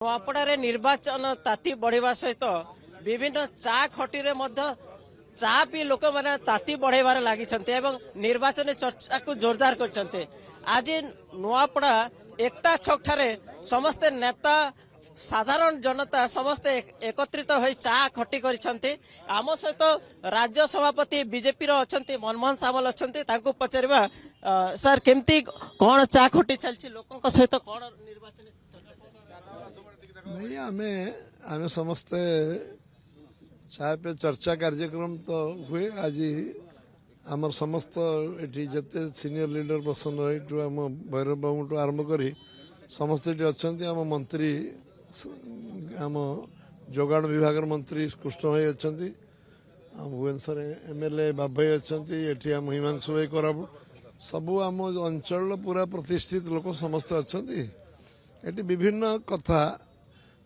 ନୂଆପଡ଼ାରେ ନିର୍ବାଚନ ତାତି ବଢ଼ିବା ସହିତ ବିଭିନ୍ନ ଚା ଖଟିରେ ମଧ୍ୟ ଚା ପିଇ ଲୋକମାନେ ତାତି ବଢ଼େଇବାରେ ଲାଗିଛନ୍ତି ଏବଂ ନିର୍ବାଚନୀ ଚର୍ଚ୍ଚାକୁ ଜୋରଦାର କରିଛନ୍ତି। ଆଜି ନୂଆପଡ଼ା ଏକତା ଛକ ଠାରେ ସମସ୍ତେ ନେତା ସାଧାରଣ ଜନତା ସମସ୍ତେ एकत्रित होई चा खटी କରିଛନ୍ତି। आम सहित राज्य सभापति बीजेपी अछंती मनमोहन सामल अछंती तांको पचारिबा सर केमती कोन चा खटी चलछि लोकन सहित कोन निर्वाचन नहीं आमे समस्ते चाय पे चर्चा कार्यक्रम तो हुए आज आमर समस्त एटी जते सीनियर लीडर बसन रही आम भैरव बाबू टू आरंभ करी समस्ते अच्छा आम मंत्री आम जोगाण विभाग मंत्री कृष्ण भाई अच्छा भुवनेश्वर एमएलए बाबू भाई अच्छा ये आम हिमांशु भाई करापुट सबू आम अंचल पूरा प्रतिष्ठित लोक समस्ते अच्छा ये विभिन्न कथा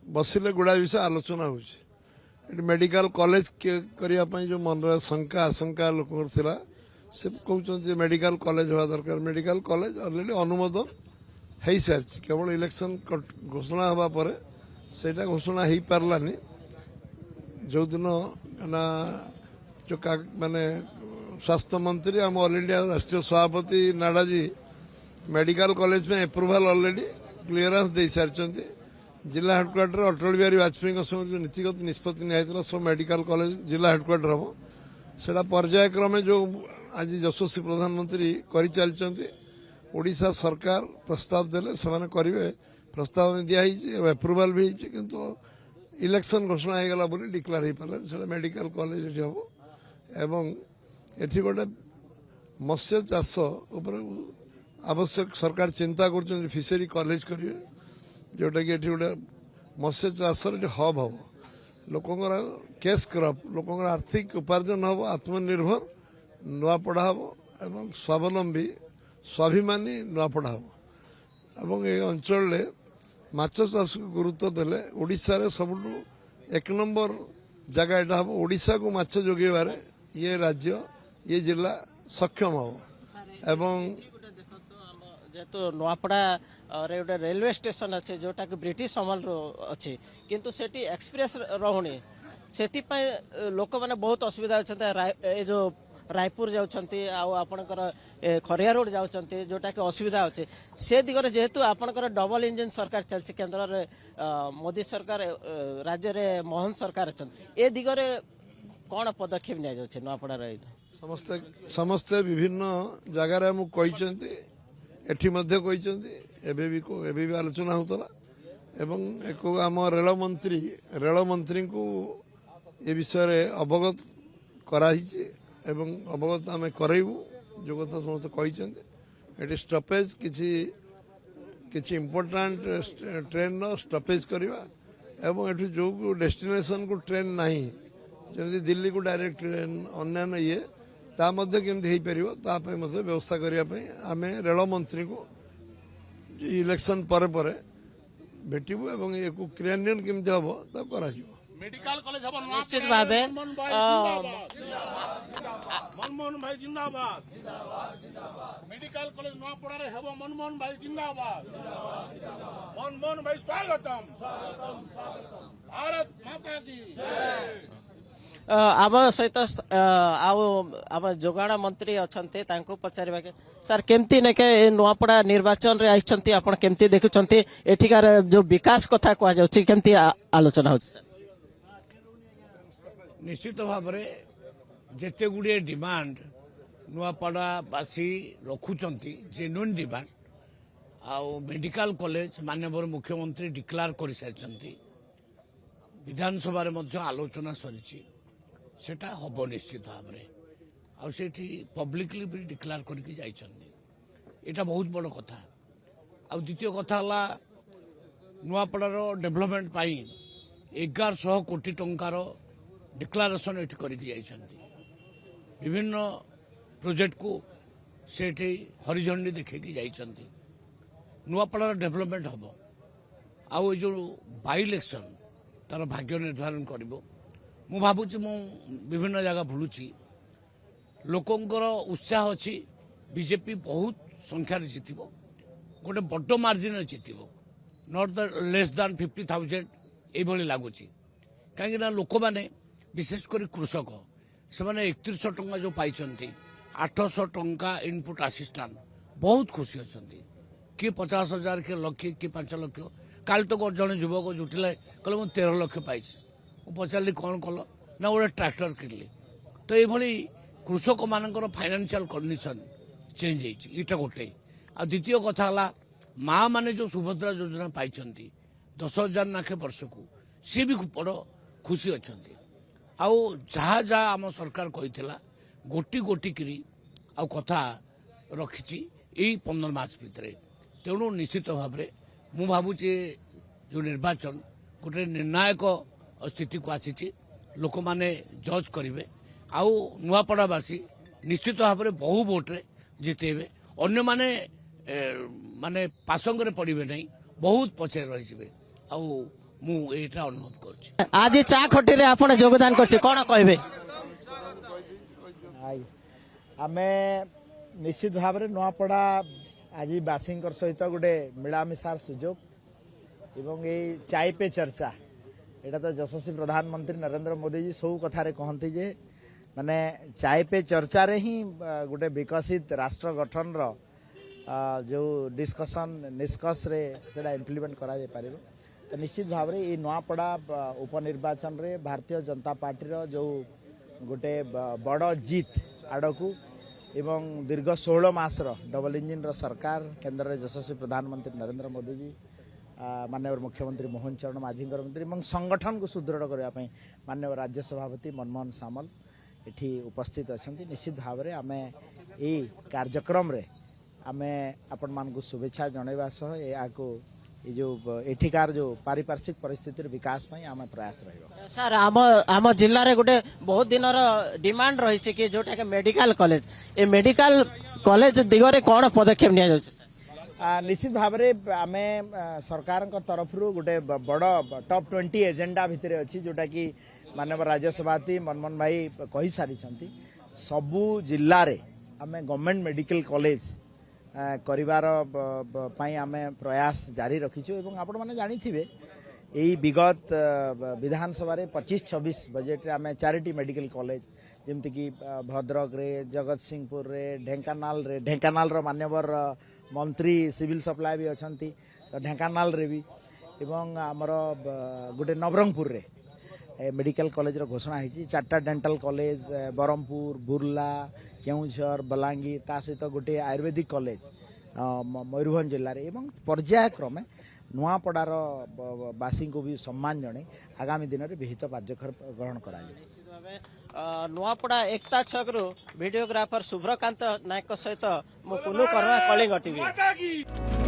बसिले गुड़ा विषय आलोचना हो मेडिकल कॉलेज करने जो मन शंका आशंका लोक से कहते मेडिकल कॉलेज हवा दरकार मेडिकल कॉलेज ऑलरेडी अनुमोदन हो सारी केवल इलेक्शन घोषणा हवा पर सेटा घोषणा हो पारानी जो दिन ना जो माने स्वास्थ्य मंत्री आम ऑल इंडिया राष्ट्रीय सभापति नाडा जी मेडिकल कॉलेज में अप्रूवल ऑलरेडी क्लीयरेंस दे सारी जिला हेडक्वार्टर अटल बिहारी वाजपेयी समय जो नीतिगत निष्पत्ति निया सब मेडिकल कॉलेज जिला हेडक्वार्टर हम सेटा पर्यायक्रमे जो आज यशस्वी प्रधानमंत्री कर चलती ओडिशा सरकार प्रस्ताव देले से करेंगे प्रस्ताव में दिखाई अप्रूवल भी होती किंतु इलेक्शन घोषणा हो गला बोली डिक्लेयर हो पारे से मेडिकल कॉलेज ये हम एवं एठी गोटे मत्स्य चाष आवश्यक सरकार चिंता कर फिशरी कॉलेज करेंगे जोटा कि गोटे मत्स्य चाष हब हम लोकंर कैश क्रॉप लोकंर आर्थिक उपार्जन हम आत्मनिर्भर नुआपड़ा हम एवं स्वावलंबी स्वाभिमानी नुआपड़ा हम एवं ये अंचल माछ चाष को गुरुत्व देले ओडिशा रे सबुठु एक नंबर जगह एटा हम ओडिशा को माछ जोगेबार ये राज्य ये जिला सक्षम हम एवं जेहेतु नुआपड़ा रे गोटे रेलवे स्टेशन अच्छे जोटा कि ब्रिटिश अमल अच्छे किंतु सेठी एक्सप्रेस रहुनी से लोक मैंने बहुत असुविधा होती जो रायपुर जाउछंती आपणकर खरिया रोड जाउछंती जोटा कि असुविधा अच्छे से दिगरे जेहेतु आपणकर डबल इंजन सरकार चलछि केंद्र रे मोदी सरकार राज्य रे मोहन सरकार अच्छा ए दिगरे कौन पदक्षेप निया जाउछि नुआपड़ा रे समस्ते समस्ते विभिन्न जगार हम कहते एठी मध्य कहते एबे भी आलोचना होता एवं एक आम रेल मंत्री को ये विषय अवगत कराई एवं अवगत आम कराइबू जो कथा समस्त कहते स्टपेज किसी इम्पोर्टाट ट्रेन स्टपेज करवा एवं एठू जो डेस्टिनेशन को ट्रेन नहीं जमी दिल्ली को डायरेक्ट ट्रेन अन्य ये ता मध्य केमती हो पार तापाई व्यवस्था करने आम रेल मंत्री को इलेक्शन पर भेटू एवं ये क्रियान्वयन केमती हम करा मेडिकल कॉलेज हम निश्चित भाव मनमोहन भाई जिंदाबाद मेडिकल कॉलेज नूआपड़ा रे हेबो मनमोहन भाई जिंदाबाद मनमोहन भाई स्वागतम भारत माता की आम सहित आम जोगाण मंत्री अच्छा पचार सर केमती नेके नुआपड़ा निर्वाचन रे आइछंती आपण केमती देखुछंती एठिकार जो विकास कथा कह जाउछि केमती आलोचना होछि सर निश्चित भाव में जेते गुड़े डिमांड नुआपड़ावासी रखुचंती जेन्युइन डिमांड आउ मेडिकल कॉलेज माननीय मुख्यमंत्री डिक्लेयर कर सारी विधानसभा आलोचना सरी सेटा हम निश्चित भाव में आठी पब्लिकली भी डिक्लेयर करके यहाँ बहुत बड़ कथा आ द्वितीय कथा नुआपड़ार डेभलपमेंट 1100 कोटी टंकार डिक्लारेशन ये करके विभिन्न प्रोजेक्ट को से हरिझंडी देखी जाइछंती नुआपड़ार डेभलपमेंट हम आउ जो बाई इलेक्शन तार भाग्य निर्धारण करिवो मु भाबुची मु विभिन्न जगह भुलुची लोकंकर उत्साह अच्छी बीजेपी बहुत संख्यार जितिबो गोटे बड़ मार्जिन जितिबो नॉट द लेस दैन 50,000 एभली लगुच कहीं लोक मैंने विशेषकर कृषक से 3100 टंका जो पाई 800 टंका इनपुट असिस्टेंट बहुत खुशी अच्छा किए 50,000 किए लक्षे किए 5 लक्ष काल तो जड़े युवक जुटिले कहले मुझे 13 लक्ष पाई पचारि कौन कल ना गोटे ट्रैक्टर किनली तो ये कृषक मान फाइनेंशियल कंडीशन चेंज होटा गोटे आ द्वितीय कथा है माँ मैंने जो सुभद्रा योजना पाई 10,000 नाखे वर्ष को सी भी बड़ खुशी अच्छा आउ जहाँ जहाँ आम सरकार कही गोटी गोटी करी आउ कथा रखी यही 15 मास भितर तेणु निश्चित भाव मु भावुचे जो निर्वाचन गोटे निर्णायक स्थिति को आसी लोक मैंने जज करेंगे आउ नुआपड़ावासी निश्चित भाव में बहु भोट्रे जितेबे अन्य माने माने पासंग पड़े नहीं बहुत पछे रही मुझा अनुभव कर आज चा खटी रे आपण योगदान करछि कोन कहबे आमे निश्चित भाव में नुआपड़ा आज बासी सहित गोटे मिलामिशार सुजोग एवं ये चाय पे चर्चा यहाँ तो यशस्वी प्रधानमंत्री नरेंद्र मोदी जी सब कथार कहती जे माने चाय पे चर्चा रे ही गोटे विकसित राष्ट्र गठन रो जो डिस्कशन निष्कर्ष रे सेटा इम्प्लीमेंट करा जाय पारिबो तो निश्चित भाव में ये नुआपड़ा उपनिर्वाचन रे भारतीय जनता पार्टी रो जो गोटे बड़ जीत आड़कू एवं दीर्घ 16 मास डबल इंजिन सरकार केंद्र में यशस्वी प्रधानमंत्री नरेंद्र मोदी जी माननीय मुख्यमंत्री मोहन चरण माझी मंत्री और संगठन को सुदृढ़ करने माननीय राज्य सभापति मनमोहन सामल एठी उपस्थित अच्छा निश्चित भाव में आम यही कार्यक्रम रे आमे आपण मान शुभेच्छा जनवा सह ये जो एठिकार जो पारिपार्श्विक परिस्थिति विकास आम प्रयास रहिबो सर आम जिले में गोटे बहुत दिन डिमांड रही कि जोटा के मेडिकल कॉलेज ए मेडिकल कॉलेज दिगरे कौन पदक्षेप निया जाउछ निश्चित भाव में आम सरकार तरफ गोटे बड़ टॉप 20 एजेंडा भितर अच्छी जोटा कि माननीय राज्यसभापति मनमोहन भाई कही सारी सबू जिले में आम गवर्नमेंट मेडिकल कॉलेज करिवार आमे प्रयास जारी रखीचु एवं आपण माने जानी थिबे एई विगत विधानसभा रे 25-26 बजेट रे आमे 4टी मेडिकल कॉलेज जेमति कि भद्रक रे जगत सिंहपुर रे ढेंकानाल रो मान्यवर मंत्री सिविल सप्लाई भी अछंती तो ढेंकानाल रे भी एवं हमर गोटे नवरंगपुर रे मेडिकल कॉलेज रो घोषणा होती 4टा डेंटल कॉलेज बरहमपुर बुर्ला केउझर बलांगीर ता सहित गोटे आयुर्वेदिक कॉलेज मयूरभंज जिले में एवं पर्यायक्रमे नुआपड़ार बासी को भी सम्मान जणे आगामी दिन में विहित पदक्षेप ग्रहण करा नुआपड़ा एकता छकरू वीडियोग्राफर शुभ्रकांत नायक सहित मु पुनु कर्मा कलिंग टीवी।